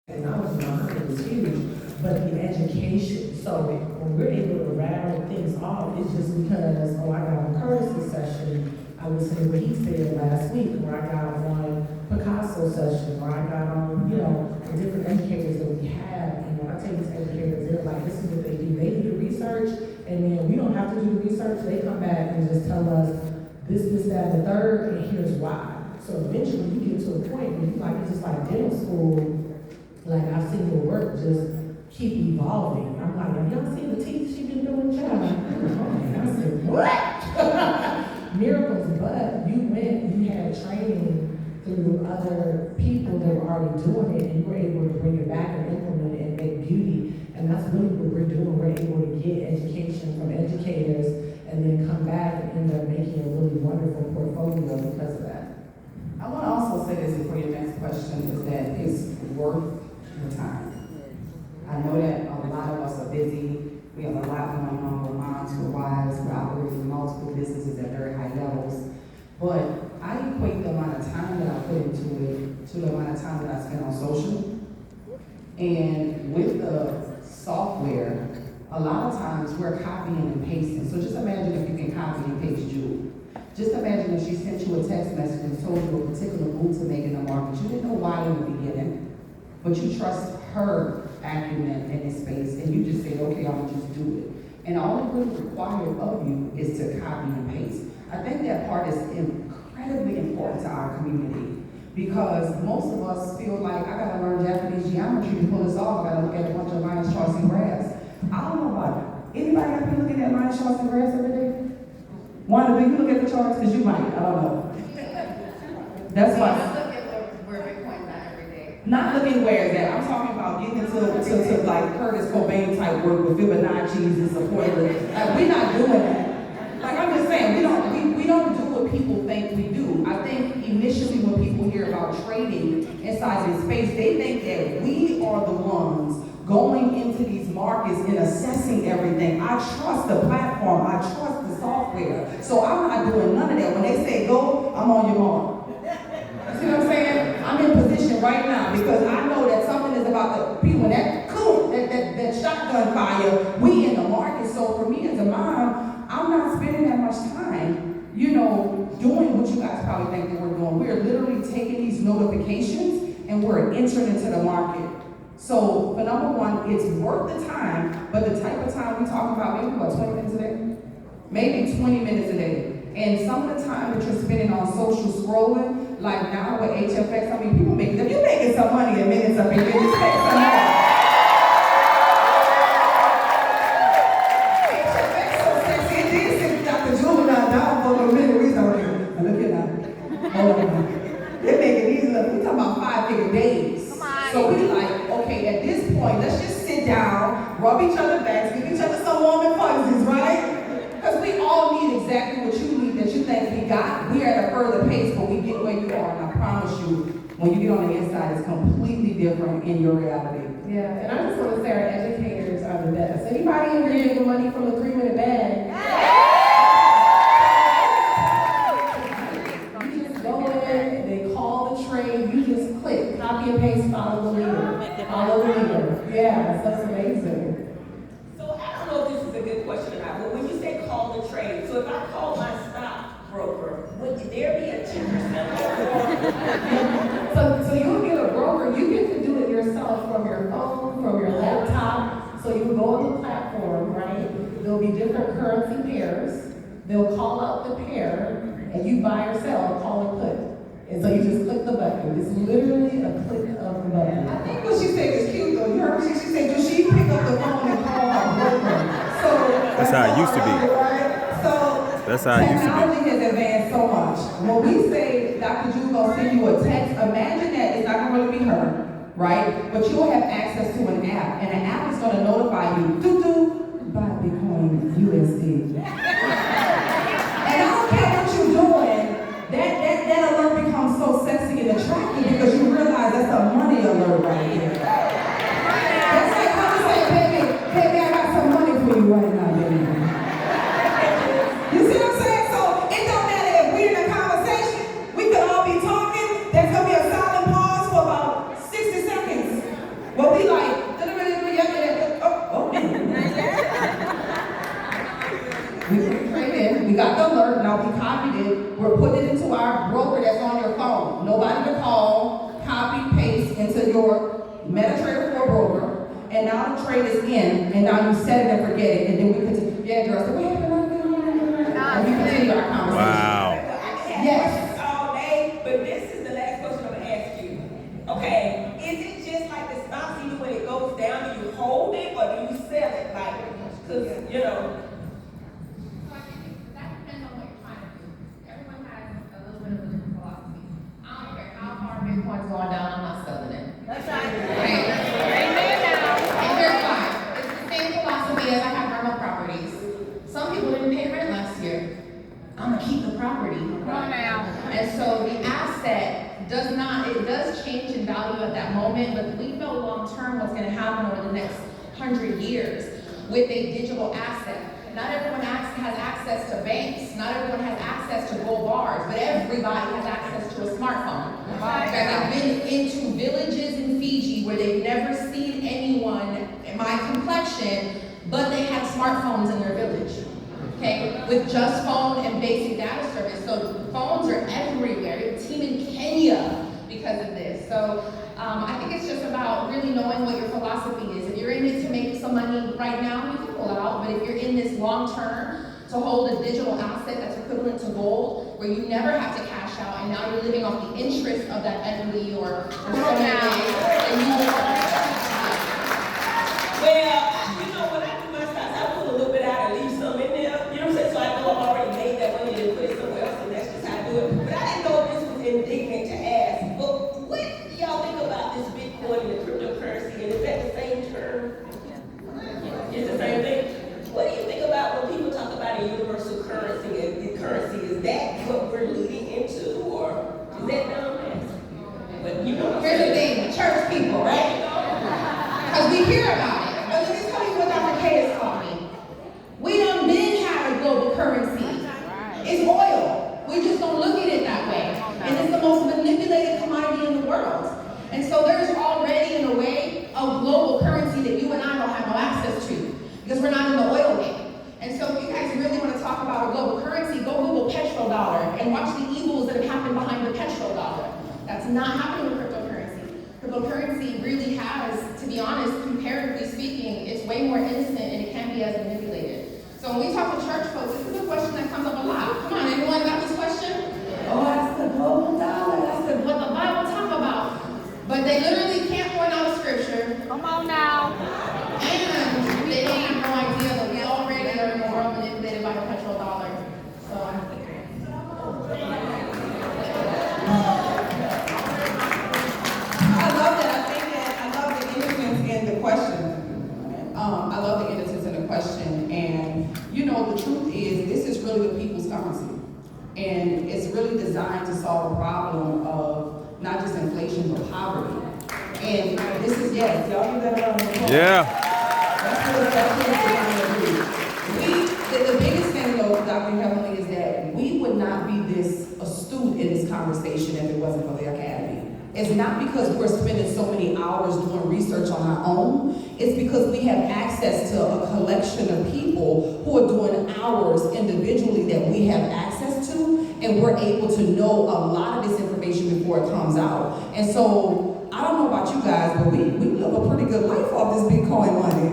And I was behind, it was huge, but the education, so when we're able to rattle things off, it's just because, oh, I got a courtesy session, I listened to what he said last week, or I got one Picasso session, or I got on, the different educators that we have, and when I take these educators, they're like, this is what they do, they do the research, and then we don't have to do the research, they come back and just tell us this, that, and the third, and here's why. So eventually you get to a point where you like, it's just like dental school. Like, I've seen your work just keep evolving. I'm like, have y'all seen the teeth she been doing, child? I said, what? Miracles, but you had training through other people that were already doing it, and you were able to bring it back and implement it and make beauty. And that's really what we're doing. We're able to get education from educators and then come back and end up making a really wonderful portfolio because of that. I want to also say this before your next question, is that it's worth your time. I know that a lot of us are busy. We have a lot going on. We're moms, we're wives, we're operating multiple businesses at very high levels. But I equate the amount of time that I put into it to the amount of time that I spend on social. And with the software, a lot of times we're copying and pasting. So just imagine if you can copy and paste Jewel. Just imagine if she sent you a text message and told you a particular move to make in the market. You didn't know why in the beginning, but you trust her acumen in this space, and you just say, okay, I'm gonna just do it. And all it really required of you is to copy and paste. I think that part is incredibly important to our community, because most of us feel like, I gotta learn Japanese geometry to pull this off. I gotta look at a bunch of lines, charts, and graphs. I don't know about it. Anybody up here looking at lines, charts, and graphs every day? Wanda, do you look at the charts? Because you might, I don't know. That's why. I look at where Bitcoin's at every day. Not looking where it's at. I'm talking about getting into like Curtis Cobain type work with Fibonacci's and supporting. Like, we're not doing that. Like, I'm just saying, we don't do what people think we do. I think initially when people hear about trading inside this space, they think that we are the ones going into these markets and assessing everything. I trust the platform. I trust the software. So I'm not doing none of that. When they say go, I'm on your mark. You see what I'm saying? I'm in position right now because I know that something is about to be when that shotgun fire, we in the market. So for me as a mom, I'm not spending that much time, doing what you guys probably think that we're doing. We're literally taking these notifications and we're entering into the market. So for number one, it's worth the time, but the type of time we talk about, maybe 20 minutes a day? Maybe 20 minutes a day. And some of the time that you're spending on social scrolling, like now with HFX, I mean, people if you're making some money in minutes up here, just take some more. HFX so sexy, it did send Dr. Jewel down for a little minute. We started, look at that. Hold on. They're making these, we talking about 5-figure days. So we like, okay, at this point, let's just sit down, rub each other backs, give each other some warm and fuzzies, right? Because we all need exactly what you need that you think we got. We are at a further pace, but we get where you are, and I promise you, when you get on the inside, it's completely different in your reality. Yeah, and I just want to say our educators are the best. Anybody in here making money from a 3-minute bag? You just go in, and they call the trade, you just click, copy and paste, follow the leader. Follow the leader. Yeah, that's amazing. So I don't know if this is a good question or not, but when you say call the trade, so if I call my stockbroker, would there be a 10% So you'll get a broker, you get to do it yourself from your phone, from your laptop. So you can go on the platform, right? There'll be different currency pairs. They'll call out the pair, and you buy or sell, call or click. And so you just click the button. It's literally a click of the button. I think what she said is cute though. You heard what she said? Does she pick up the phone and call her broker? So that's how it used to be. Right? So that's how it used to be. Technology has advanced so much. When we say Dr. Jewel gonna send you a text, imagine that it's not gonna really be her, right? But you'll have access to an app, and the app is gonna notify you, buy Bitcoin USD. And I don't care what you're doing, that alert becomes so sexy and attractive because you realize that's a money alert right here. That's like when I say, baby, I got some money for you right now, baby. You see what I'm saying? So it don't matter if we're in a conversation, we could all be talking, there's gonna be a silent pause for about 60 seconds. out, we copied it, we're putting it into our broker that's on your phone. Nobody to call, copy, paste into your MetaTrader 4 broker, and now the trade is in, and now you set it and forget it, and then we continue. Yeah, girl, so what happened? And we continue our conversation. Wow. Yes. All day, but this is the last question I'm gonna ask you. Okay, is it just like the stocks, even when it goes down, do you hold it or do you sell it? Like, cause, you know, So I think that depends on what you're trying to do. Everyone has a little bit of a different philosophy. I don't care how far Bitcoin's going down, I'm not selling it. That's right. Right? Amen now. And here's why. It's the same philosophy as I have rental properties. Some people didn't pay rent last year. I'm gonna keep the property. Come on now. And so the asset it does change in value at that moment, but we know long term what's gonna happen over the next 100 years with a digital asset. Not everyone has access to banks, not everyone has access to gold bars, but everybody has access to a smartphone. I've been into villages in Fiji where they've never seen anyone in my complexion, but they had smartphones in their village. Okay, with just phone and basic data service. So phones are everywhere. You have a team in Kenya because of this. So I think it's just about really knowing what your philosophy is. If you're in it to make some money right now, you can pull out. But if you're in this long term to hold a digital asset that's equivalent to gold, where you never have to cash out, and now you're living off the interest of that equity or so many days, and you well, you know, when I do my stocks, I put a little bit out and leave some in there. You know what I'm saying? So I know I've already made that money and put it somewhere else, and that's just how I do it. But I didn't know if this was indignant to ask. But what do y'all think about this Bitcoin and the cryptocurrency? And is that the same term? It's the same thing. What do you think about when people talk about a universal currency and the currency? Is that what we're leading into, or is that dumb? But you know what I'm Here's the saying? thing, church people, right? Because we hear about it. But let me tell you what Dr. K has taught me. We done been had a global currency. It's oil. We just don't look at it that way. And it's the most manipulated commodity in the world. And so there's already, in a way, a global currency that you and I don't have no access to. Because we're not in the oil game. And so if you guys really want to talk about a global currency, go Google petrodollar and watch the evils that have happened behind the petrodollar. That's not happening with cryptocurrency. Cryptocurrency really has, to be honest, comparatively speaking, it's way more innocent and it can't be as manipulated. So when we talk to church folks, this is a question that comes up a lot. Come on, anyone got this question? Oh, that's the global dollar. That's what the Bible talk about. But they literally can't point out a scripture. Come on now. And they have no idea that we already are more manipulated by the petrodollar. So I love that. I love the innocence in the question. I love the innocence in the question. And you know, the truth is, this is really the people's currency. And it's really designed to solve a problem of not just inflation, but poverty. And this is, yes, y'all give that a round of applause. Yeah. The biggest thing though, Dr. Heavenly, is that we would not be this astute in this conversation if it wasn't for the Academy. It's not because we're spending so many hours doing research on our own. It's because we have access to a collection of people who are doing hours individually that we have access to, and we're able to know a lot of this information before it comes out. And so, I don't know about you guys, but we live a pretty good life off this Bitcoin money.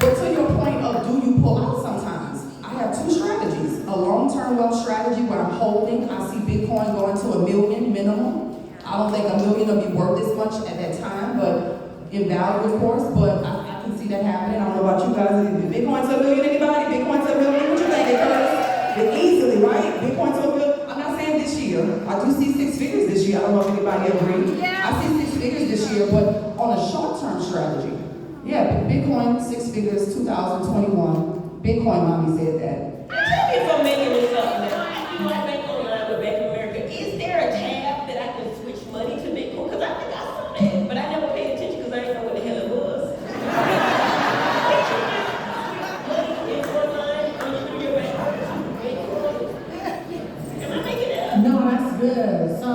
But to your point of, do you pull out sometimes? I have two strategies. A long-term wealth strategy where I'm holding. I see Bitcoin going to $1 million minimum. I don't think $1 million will be worth this much at that time, but in value, of course. But I can see that happening. I don't know about you guys. Bitcoin to $1 million, anybody? Bitcoin to $1 million? What you think, Curtis? Easily, right? Bitcoin to $1 million. I'm not saying this year. I do see 6 figures this year. I don't know if anybody agree. Yeah. I see 6 figures this year, but on a short-term strategy. Yeah, Bitcoin, 6 figures, 2021. Bitcoin mommy said that. Tell me if I'm making this up now. You know, I bank online with Bank of America. Is there a tab that I can switch money to Bitcoin? Because I think I saw that, but I never paid attention because I didn't know what the hell it was. Money in online, money through your bank. Am I making it up? No, that's good. So,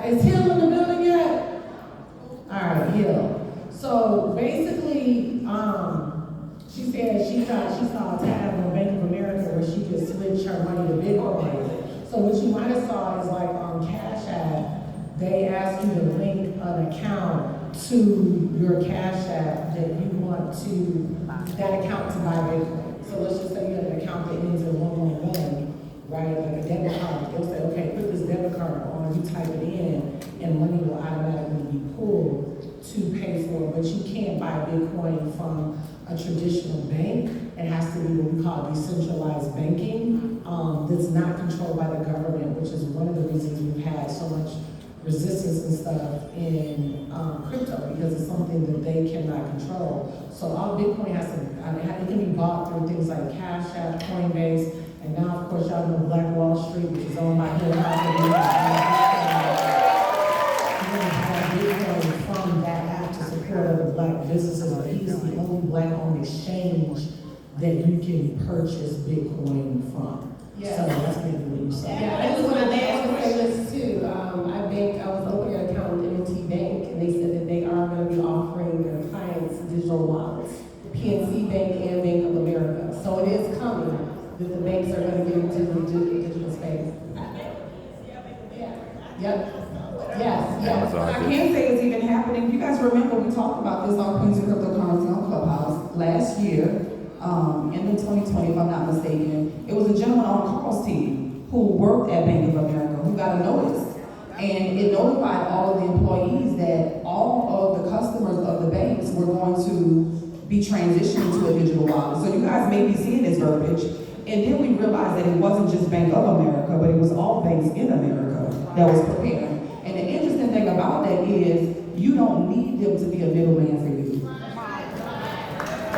is Hill in the building yet? All right, Hill. So basically, she She said she thought she saw a tab on Bank of America where she could switch her money to Bitcoin. So what you might have saw is like on Cash App, they ask you to link an account to your Cash App that you want to, that account to buy Bitcoin. So let's just say you have an account that ends in 111, right? Like a debit card. They'll say, okay, put this debit card on, you type it in, and money will automatically be pulled to pay for it. But you can't buy Bitcoin from a traditional bank. It has to be what we call decentralized banking, that's not controlled by the government, which is one of the reasons we've had so much resistance and stuff in crypto, because it's something that they cannot control. So all Bitcoin has to, it can be bought through things like Cash App, Coinbase, and now of course y'all know Black Wall Street, which is owned by Hill Bitcoin from that app to support other black businesses, but he's the only black-owned exchange that you can purchase Bitcoin from. Yeah. So that's maybe what you said. Yeah, I just want to ask a question too. I was opening an account with M&T Bank, and they said that they are going to be offering their clients digital wallets, PNC Bank and Bank of America. So it is coming that the banks are going to get into the digital space. Yep. Yes. Amazon I did. can say it's even happening. You guys remember we talked about this on Queens of Cryptocurrency on Clubhouse last year, in the 2020, if I'm not mistaken. It was a gentleman on Carl's team who worked at Bank of America who got a notice. And it notified all of the employees that all of the customers of the banks were going to be transitioning to a digital wallet. So you guys may be seeing this verbiage. And then we realized that it wasn't just Bank of America, but it was all banks in America that was preparing. And the interesting thing about that is you don't need them to be a middleman for you.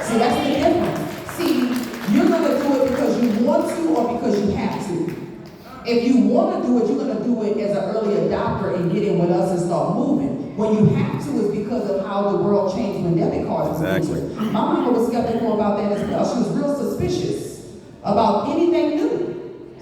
See, that's the difference. See, you're going to do it because you want to or because you have to. If you want to do it, you're going to do it as an early adopter and get in with us and start moving. When you have to is because of how the world changed when debit cards were Exactly. introduced. My mama was skeptical about that as well. She was real suspicious about anything new.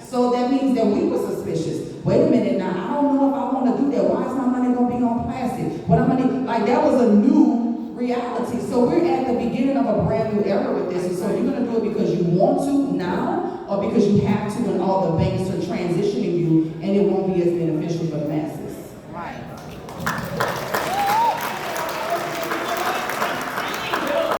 So that means that we were suspicious. Wait a minute now, I don't know if I want to do that. Why is my money going to be on plastic? What am I gonna, like that was a new reality. So we're at the beginning of a brand new era with this. And so you're going to do it because you want to now or because you have to when all the banks are transitioning you and it won't be as beneficial for the masses. Right.